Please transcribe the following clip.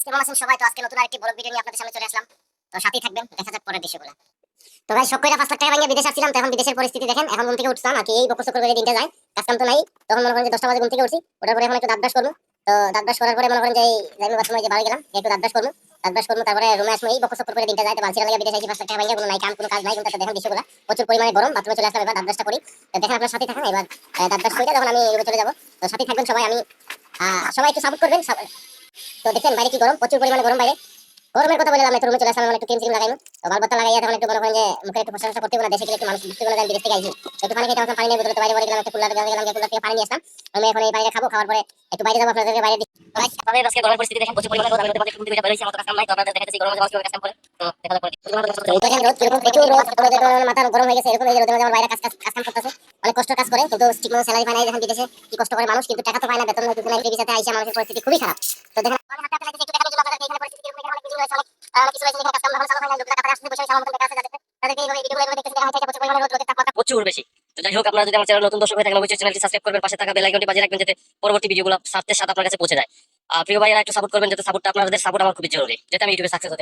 কেমন আছেন সবাই? তো আজকে নতুন আরেকটি ব্লগ ভিডিও নিয়ে আপনাদের সামনে চলে আসলাম। তো সাথেই থাকবেন, দেখা যাক পরের দৃশ্যগুলো। তো ভাই সব কয়টা 5 লাখ টাকা ভাঙিয়ে বিদেশ আসছিলাম। তো এখন বিদেশের পরিস্থিতি দেখেন, এখন ঘুম থেকে উঠলাম আর কি এই বকস করে দিনটা যায়, কাজ কাম তো নাই। তখন মনে করেন যে 10টা বাজে ঘুম থেকে উঠছি, ওঠার পরে এখন একটু দাঁত ব্রাশ করবো। তো দাঁত ব্রাশ করার পরে মনে করেন যে এই যাই বাথরুমে যে বাড়ি গেলাম, একটু দাঁত ব্রাশ করবো। দাঁত ব্রাশ করবো, তারপরে রুমে আসবো, এই বকস করে দিনটা যায়। তো বালছিরা লাগে বিদেশে আইছি 5 লাখ টাকা ভাঙিয়ে, কোনো নাই কাম, কোনো কাজ নাই। কিন্তু দেখেন দৃশ্যগুলো প্রচুর পরিমাণে গরম। বাথরুমে চলে আসলাম, এবার দাঁত ব্রাশটা করি। তো দেখেন আপনার সাথে থাকেন, এবার দাঁত ব্রাশ করে তখন আমি রুমে চলে যাবো। তো সাথে থাকবেন সবাই, আমি সবাই একটু সাপোর্ট করবেন। তো দেখেন বাইরে কি গরম, প্রচুর পরিমাণে গরম বাইরে। গরমের কথা বলে আমি রুমে চলে আসলাম, একটু ক্রিম লাগাইনি। তো বালবাত্তা লাগাইয়া তখন একটু মনে করেন যে মুখে একটু প্রশংসা করতে হবে না, দেশে গেলে একটু মানুষ বুঝতে পারে বিদেশ থেকে আইছি। একটু পানি খেতে, পানি নিয়ে বোতলে বাইরে পরে গেলাম, একটা কুলার গেলাম, কুলার থেকে পানি নিয়ে আসলাম। আমি এখন এই বাইরে খাবো, খাওয়ার পরে একটু বাইরে যাবো, আপনাদেরকে বাইরে তবে আজকে গরমের পরিস্থিতি দেখেন, প্রচুর পরিমাণে রোদ। আমি রোদে মধ্যে ঘুম থেকে বের হইছি, আমার তো কাজ কাম নাই। তো আপনাদের দেখাচ্ছি গরমে মানুষ কিভাবে কাজ কাম করে। তো দেখা যাক পরে। এই দেখেন রোদ কিরকম, প্রচুর রোদ। রোদে তো মাথা গরম হয়ে গেছে। এরকম এই যে রোদের মধ্যে আমার বাইরে কাজ কাম করতেছে, অনেক কষ্ট কাজ করে, কিন্তু ঠিক মতো স্যালারি পায় না। দেখেন বিদেশে কি কষ্ট করে মানুষ, কিন্তু টাকা তো পায় না, বেতন নাই, কিছু নাই। ভিসাতে আইসা মানুষের পরিস্থিতি খুবই খারাপ। তো দেখেন আমি হাতে হাতে লাগছে একটু দেখানোর জন্য আপনাদের এখানে পরিস্থিতি কিরকম। এখানে অনেক কিছু রয়েছে, অনেক কিছু রয়েছে, এখানে কাজ কাম ভালো চালু হয় না। লোকরা টাকা আসতে বসে আমার মতো দেখা আছে যাদের, তাদেরকে এইভাবে ভিডিওগুলো দেখতেছি, দেখা হচ্ছে প্রচুর পরিমাণে রোদ, রোদের তাপমাত্রা প্রচুর বেশি। তো যাই হোক, আপনারা যদি আমার চ্যানেল নতুন দর্শক হয়ে থাকেন, অবশ্যই চ্যানেলটি সাবস্ক্রাইব করবেন, পাশে থাকা বেল আইকনটি বাজিয়ে রাখবেন, যাতে পরবর্তী ভিডিওগুলো সাথে সাথে আপনার কাছে পৌঁছে যায়। প্রিয় ভাইয়েরা একটু সাপোর্ট করবেন, যাতে সাপোর্টটা, আপনাদের সাপোর্ট আমার খুবই জরুরি, যাতে আমি ইউটিউবে সাকসেস হতে